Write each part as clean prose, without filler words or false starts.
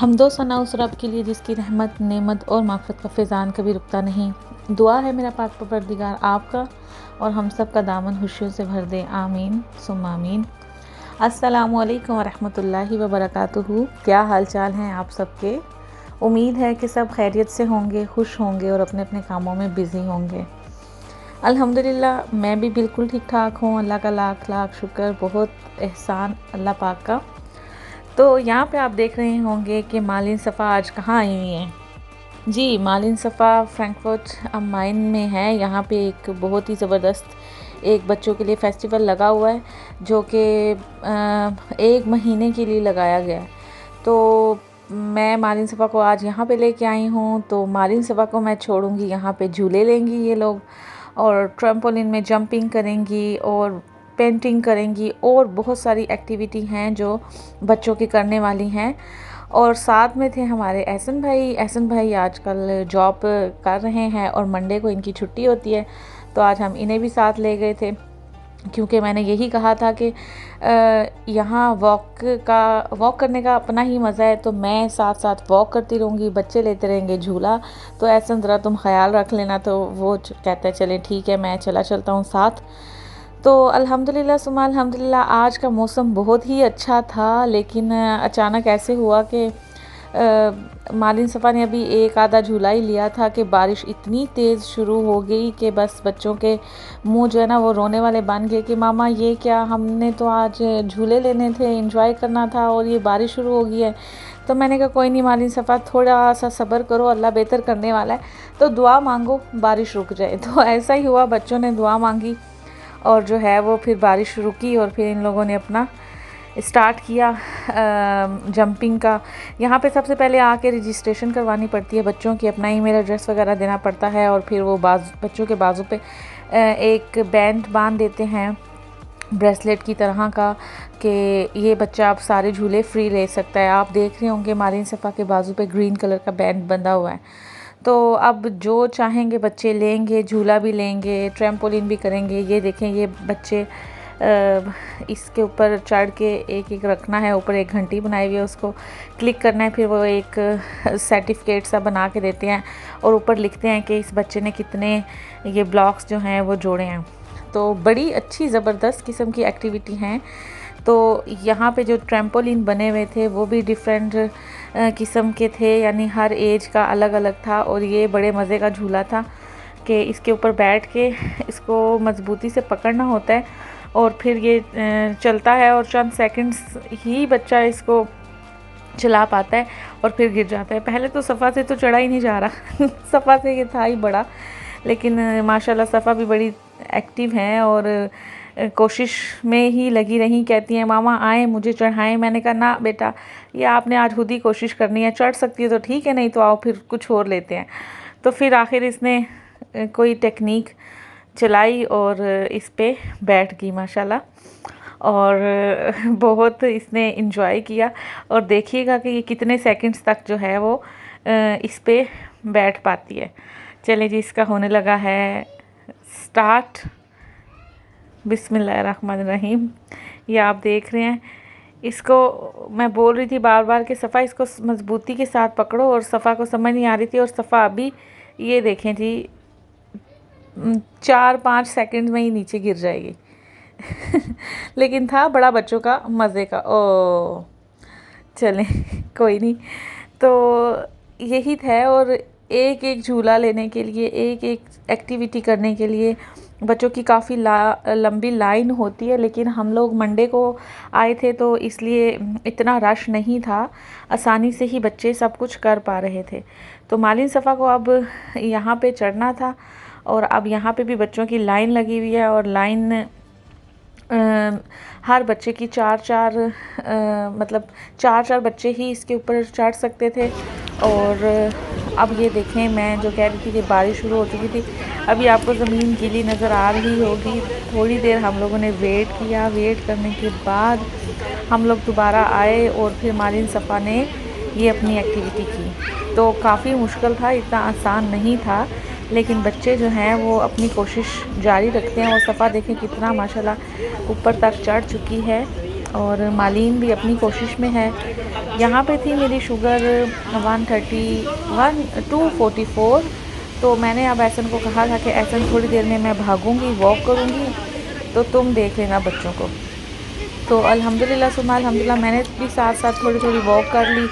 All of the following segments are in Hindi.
हमदो सना उस रब के लिए जिसकी रहमत नेमत और माफ़रत का फ़ैज़ान कभी रुकता नहीं। दुआ है मेरा पाक परवरदिगार आपका और हम सब का दामन खुशियों से भर दे, आमीन सुम्मा आमीन। अस्सलामु अलैकुम वरहमतुल्लाहि वबरकातुहू। क्या हाल चाल हैं आप सबके? उम्मीद है कि सब खैरियत से होंगे, खुश होंगे और अपने अपने कामों में बिज़ी होंगे। अल्हम्दुलिल्लाह मैं भी बिल्कुल ठीक ठाक हूँ। अल्लाह का लाख लाख शुक्र, बहुत एहसान अल्लाह पाक का। तो यहाँ पे आप देख रहे होंगे कि मालिन सफ़ा आज कहाँ आई हुई हैं। जी, मालिन सफ़ा फ्रैंकफर्ट am Main में है। यहाँ पे एक बहुत ही ज़बरदस्त एक बच्चों के लिए फ़ेस्टिवल लगा हुआ है, जो कि 1 महीने के लिए लगाया गया है। तो मैं मालिन सफ़ा को आज यहाँ पे लेके आई हूँ। तो मालिन सफ़ा को मैं छोड़ूंगी, यहाँ पे झूले लेंगी ये लोग और ट्रैम्पोलिन में जंपिंग करेंगी और पेंटिंग करेंगी और बहुत सारी एक्टिविटी हैं जो बच्चों की करने वाली हैं। और साथ में थे हमारे एहसन भाई आजकल जॉब कर रहे हैं और मंडे को इनकी छुट्टी होती है, तो आज हम इन्हें भी साथ ले गए थे, क्योंकि मैंने यही कहा था कि यहाँ वॉक करने का अपना ही मज़ा है। तो मैं साथ साथ वॉक करती रहूँगी, बच्चे लेते रहेंगे झूला। तो ऐसा ज़रा तुम ख्याल रख लेना। तो वो कहते हैं चले ठीक है, मैं चलता हूँ साथ। तो अल्हम्दुलिल्लाह सुमा अल्हम्दुलिल्लाह आज का मौसम बहुत ही अच्छा था, लेकिन अचानक ऐसे हुआ कि मालिन सफ़ा ने अभी एक आधा झूला ही लिया था कि बारिश इतनी तेज़ शुरू हो गई कि बस बच्चों के मुंह जो है ना वो रोने वाले बन गए कि मामा ये क्या, हमने तो आज झूले लेने थे, एंजॉय करना था और ये बारिश शुरू हो गई है। तो मैंने कहा कोई नहीं मालिन सफ़ा, थोड़ा सा सब्र करो, अल्लाह बेहतर करने वाला है, तो दुआ मांगो बारिश रुक जाए। तो ऐसा ही हुआ, बच्चों ने दुआ मांगी और जो है वो फिर बारिश रुकी और फिर इन लोगों ने अपना स्टार्ट किया जंपिंग का। यहाँ पे सबसे पहले आके रजिस्ट्रेशन करवानी पड़ती है बच्चों की, अपना ईमेल एड्रेस वगैरह देना पड़ता है और फिर वो बच्चों के बाजू पे एक बैंड बांध देते हैं ब्रेसलेट की तरह का कि ये बच्चा आप सारे झूले फ्री ले सकता है। आप देख रहे होंगे मालिन सफ़ा के बाजू पे ग्रीन कलर का बैंड बंधा हुआ है। तो अब जो चाहेंगे बच्चे लेंगे, झूला भी लेंगे, ट्रैम्पोलिन भी करेंगे। ये देखें, ये बच्चे इसके ऊपर चढ़ के एक एक रखना है, ऊपर एक घंटी बनाई हुई है, उसको क्लिक करना है, फिर वो एक सर्टिफिकेट सा बना के देते हैं और ऊपर लिखते हैं कि इस बच्चे ने कितने ये ब्लॉक्स जो हैं वो जोड़े हैं। तो बड़ी अच्छी ज़बरदस्त किस्म की एक्टिविटी हैं। तो यहाँ पे जो ट्रैम्पोलिन बने हुए थे वो भी डिफरेंट किस्म के थे, यानी हर एज का अलग अलग था। और ये बड़े मज़े का झूला था कि इसके ऊपर बैठ के इसको मज़बूती से पकड़ना होता है और फिर ये चलता है और चंद सेकंड्स ही बच्चा इसको चला पाता है और फिर गिर जाता है। पहले तो सफ़ा से तो चढ़ा ही नहीं जा रहा सफ़ा से ये था ही बड़ा, लेकिन माशाल्लाह सफ़ा भी बड़ी एक्टिव हैं और कोशिश में ही लगी रही। कहती हैं मामा आए मुझे चढ़ाएं। मैंने कहा ना बेटा, ये आपने आज खुद ही कोशिश करनी है, चढ़ सकती है तो ठीक है, नहीं तो आओ फिर कुछ और लेते हैं। तो फिर आखिर इसने कोई टेक्निक चलाई और इस पे बैठ गई माशाल्लाह, और बहुत इसने इंजॉय किया। और देखिएगा कि ये कितने सेकंड्स तक जो है वो इस पे बैठ पाती है। चलिए जी, इसका होने लगा है स्टार्ट। बिस्मिल्लाहिर्रहमानिर्रहीम। ये आप देख रहे हैं, इसको मैं बोल रही थी बार बार कि सफ़ा इसको मज़बूती के साथ पकड़ो, और सफ़ा को समझ नहीं आ रही थी। और सफ़ा अभी ये देखें जी 4-5 सेकंड में ही नीचे गिर जाएगी लेकिन था बड़ा बच्चों का मज़े का। ओ चलें कोई नहीं। तो यही था। और एक एक झूला लेने के लिए, एक एक एक्टिविटी करने के लिए बच्चों की काफ़ी लंबी लाइन होती है। लेकिन हम लोग मंडे को आए थे तो इसलिए इतना रश नहीं था, आसानी से ही बच्चे सब कुछ कर पा रहे थे। तो मालिन सफ़ा को अब यहाँ पे चढ़ना था और अब यहाँ पे भी बच्चों की लाइन लगी हुई है और लाइन हर बच्चे की मतलब चार बच्चे ही इसके ऊपर चढ़ सकते थे। और अब ये देखें, मैं जो कह रही थी कि बारिश शुरू हो चुकी थी, अभी आपको ज़मीन गीली नज़र आ रही होगी। थोड़ी देर हम लोगों ने वेट किया, वेट करने के बाद हम लोग दोबारा आए और फिर मालिन सफ़ा ने ये अपनी एक्टिविटी की। तो काफ़ी मुश्किल था, इतना आसान नहीं था, लेकिन बच्चे जो हैं वो अपनी कोशिश जारी रखते हैं। और सफ़ा देखें कितना माशाल्लाह ऊपर तक चढ़ चुकी है और मालीन भी अपनी कोशिश में है। यहाँ पे थी मेरी शुगर 244। तो मैंने अब ऐसन को कहा था कि ऐसन थोड़ी देर में मैं भागूंगी, वॉक करूंगी, तो तुम देख लेना बच्चों को। तो अल्हम्दुलिल्लाह सुम्मा अल्हम्दुलिल्लाह मैंने भी साथ साथ थोड़ी थोड़ी वॉक कर ली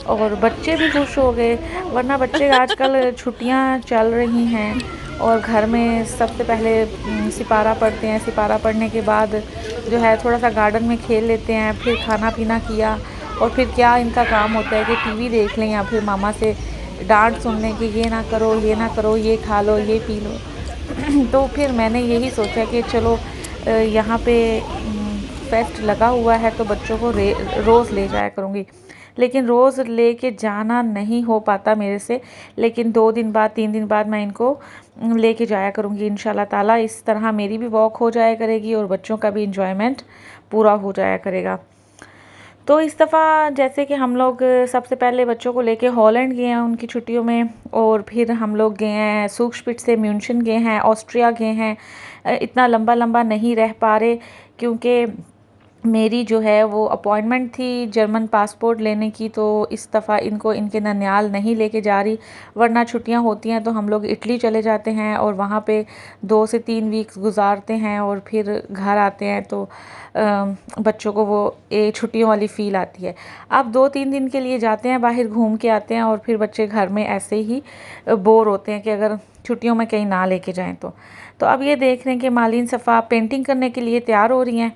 और बच्चे भी खुश हो गए। वरना बच्चे आजकल छुट्टियां चल रही हैं और घर में सबसे पहले सिपारा पढ़ते हैं, सिपारा पढ़ने के बाद जो है थोड़ा सा गार्डन में खेल लेते हैं, फिर खाना पीना किया और फिर क्या इनका काम होता है कि टीवी देख लें या फिर मामा से डांट सुन लें कि ये ना करो, ये ना करो, ये खा लो, ये पी लो। तो फिर मैंने यही सोचा कि चलो यहाँ पे फेस्ट लगा हुआ है तो बच्चों को रोज़ ले जाया करूँगी। लेकिन रोज़ लेके जाना नहीं हो पाता मेरे से, लेकिन 2 दिन बाद 3 दिन बाद मैं इनको लेके जाया करूँगी इंशाल्लाह ताला। इस तरह मेरी भी वॉक हो जाया करेगी और बच्चों का भी इंजॉयमेंट पूरा हो जाया करेगा। तो इस दफ़ा जैसे कि हम लोग सबसे पहले बच्चों को लेके हॉलैंड गए हैं उनकी छुट्टियों में, और फिर हम लोग गए हैं सूक्सपिट से म्यूनशन गए हैं, ऑस्ट्रिया गए हैं। इतना लंबा लंबा नहीं रह पा रहे क्योंकि मेरी जो है वो अपॉइंटमेंट थी जर्मन पासपोर्ट लेने की, तो इस दफ़ा इनको इनके ननियाल नहीं लेके जा रही। वरना छुट्टियां होती हैं तो हम लोग इटली चले जाते हैं और वहाँ पे 2 से 3 वीक्स गुजारते हैं और फिर घर आते हैं, तो बच्चों को वो छुट्टियों वाली फ़ील आती है। अब 2-3 दिन के लिए जाते हैं, बाहर घूम के आते हैं और फिर बच्चे घर में ऐसे ही बोर होते हैं कि अगर छुट्टियों में कहीं ना लेके जाएँ तो अब ये देख रहे हैं कि मालिन सफ़ा पेंटिंग करने के लिए तैयार हो रही हैं।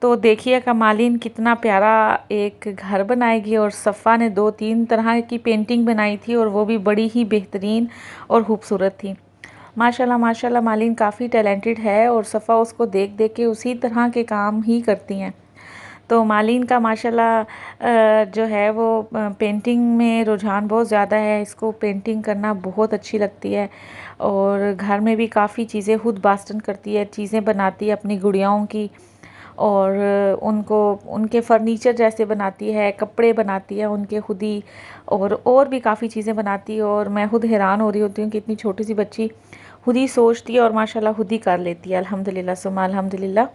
तो देखिएगा मालिन कितना प्यारा एक घर बनाएगी, और सफ़ा ने 2-3 तरह की पेंटिंग बनाई थी और वो भी बड़ी ही बेहतरीन और खूबसूरत थी। माशाल्लाह माशाल्लाह मालिन काफ़ी टैलेंटेड है और सफ़ा उसको देख देख के उसी तरह के काम ही करती हैं। तो मालिन का माशाल्लाह जो है वो पेंटिंग में रुझान बहुत ज़्यादा है, इसको पेंटिंग करना बहुत अच्छी लगती है और घर में भी काफ़ी चीज़ें खुद बास्टन करती है, चीज़ें बनाती है अपनी गुड़ियाओं की, और उनको उनके फर्नीचर जैसे बनाती है, कपड़े बनाती है उनके खुद ही, और भी काफ़ी चीज़ें बनाती है। और मैं खुद हैरान हो रही होती हूँ कि इतनी छोटी सी बच्ची खुद ही सोचती है और माशाल्लाह खुद ही कर लेती है। अल्हम्दुलिल्लाह सुम्मा अल्हम्दुलिल्लाह।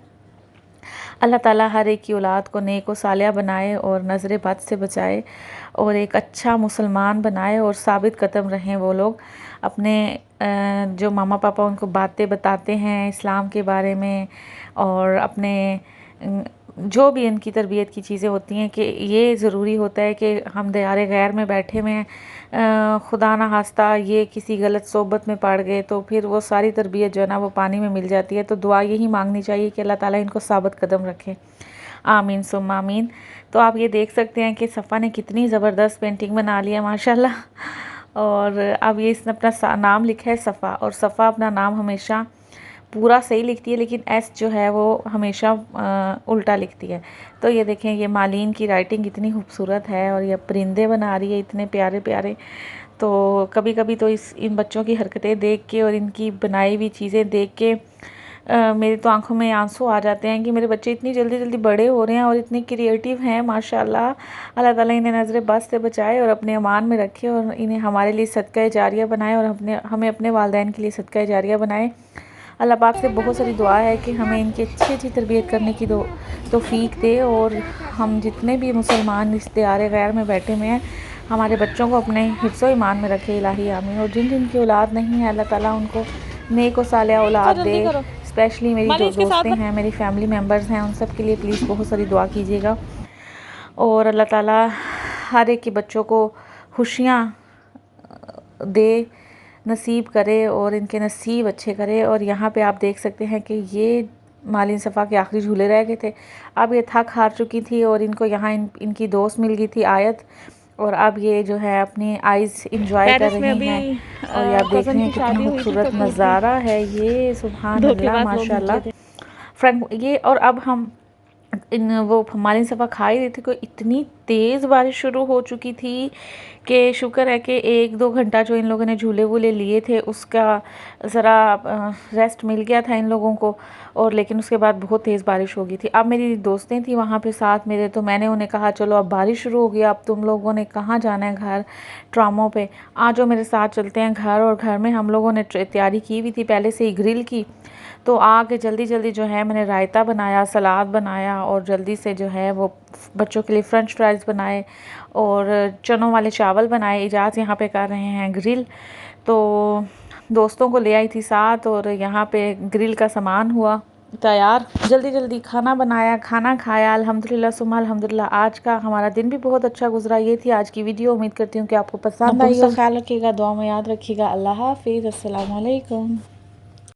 अल्लाह ताला हर एक की औलाद को नेक व सालिया बनाए और नज़र बद से बचाए और एक अच्छा मुसलमान बनाए और साबित कदम रहें वो लोग। अपने जो मामा पापा उनको बातें बताते हैं इस्लाम के बारे में, और अपने जो भी इनकी तरबियत की चीज़ें होती हैं कि ये ज़रूरी होता है कि हम दियारे गैर में बैठे में खुदा ना खास्ता ये किसी गलत सोबत में पड़ गए तो फिर वो सारी तरबियत जो है ना वो पानी में मिल जाती है। तो दुआ यही मांगनी चाहिए कि अल्लाह ताला इनको साबित कदम रखे। आमीन सुम्मा आमीन। तो आप ये देख सकते हैं कि सफ़ा ने कितनी ज़बरदस्त पेंटिंग बना ली है माशाल्लाह। और अब ये इसने अपना नाम लिखा है सफ़ा, और सफ़ा अपना नाम हमेशा पूरा सही लिखती है लेकिन एस जो है वो हमेशा उल्टा लिखती है। तो ये देखें ये मालिन की राइटिंग कितनी खूबसूरत है और ये परिंदे बना रही है इतने प्यारे प्यारे। तो कभी कभी तो इन बच्चों की हरकतें देख के और इनकी बनाई हुई चीज़ें देख के मेरी तो आंखों में आंसू आ जाते हैं कि मेरे बच्चे इतनी जल्दी जल्दी बड़े हो रहे हैं और इतने क्रिएटिव हैं माशाल्लाह। अल्लाह ताला इन्हें नज़र बद से बचाए और अपने अमान में रखे और इन्हें हमारे लिए सदका जारिया बनाए और हमें अपने वालिदैन के लिए सदका जारिया बनाए। अल्लाह पाक से बहुत सारी दुआ है कि हमें इनकी अच्छी अच्छी तरबियत करने की तौफीक दे, और हम जितने भी मुसलमान इस दियारे गैर में बैठे हुए हैं हमारे बच्चों को अपने हिफ्ज़ इमान में रखे इलाही आमीन। और जिन जिन की औलाद नहीं है अल्लाह ताला उनको नेक व सालिया औलाद दे। स्पेशली मेरी जो दोस्तें हैं, मेरी फैमिली मेम्बर्स हैं, उन सब के लिए प्लीज़ बहुत सारी दुआ कीजिएगा। और अल्लाह ताला हर एक के बच्चों को खुशियाँ दे, नसीब करे और इनके नसीब अच्छे करे। और यहाँ पे आप देख सकते हैं कि ये मालिन सफ़ा के आखिरी झूले रह गए थे। अब ये थक हार चुकी थी और इनको यहाँ इनकी दोस्त मिल गई थी आयत, और अब ये जो है अपनी आइज़ इंजॉय कर रही हैं। और ये आप देख रहे हैं कितना खूबसूरत नज़ारा है ये, सुभान अल्लाह माशाल्लाह फ्रेंड ये। और अब हम वो मालिन सफ़ा खा ही रही थी, कोई इतनी तेज़ बारिश शुरू हो चुकी थी कि शुक्र है कि 1-2 घंटा जो इन लोगों ने झूले वूले लिए थे उसका ज़रा रेस्ट मिल गया था इन लोगों को, और लेकिन उसके बाद बहुत तेज़ बारिश हो गई थी। अब मेरी दोस्तें थी वहाँ पे साथ मेरे, तो मैंने उन्हें कहा चलो अब बारिश शुरू हो गई, अब तुम लोगों ने कहाँ जाना है घर ट्रामों पे, आ जाओ मेरे साथ चलते हैं घर। और घर में हम लोगों ने तैयारी की हुई थी पहले से ही ग्रिल की, तो आके जल्दी जल्दी जो है मैंने रायता बनाया, सलाद बनाया और जल्दी से जो है वो बच्चों के लिए फ़्रेंच फ्राइज़ बनाए और चनों वाले चावल बनाए। इजाज़ यहाँ पे कर रहे हैं ग्रिल, तो दोस्तों को ले आई थी साथ और यहाँ पे ग्रिल का सामान हुआ तैयार। जल्दी जल्दी खाना बनाया, खाना खाया, अल्हम्दुलिल्लाह सुम्मा अल्हम्दुलिल्लाह। आज का हमारा दिन भी बहुत अच्छा गुजरा। ये थी आज की वीडियो। उम्मीद करती हूँ कि आपको पसंद आई हो। ख्याल रखिएगा, दुआ में याद रखिएगा। अल्लाह हाफिज़, अस्सलाम वालेकुम।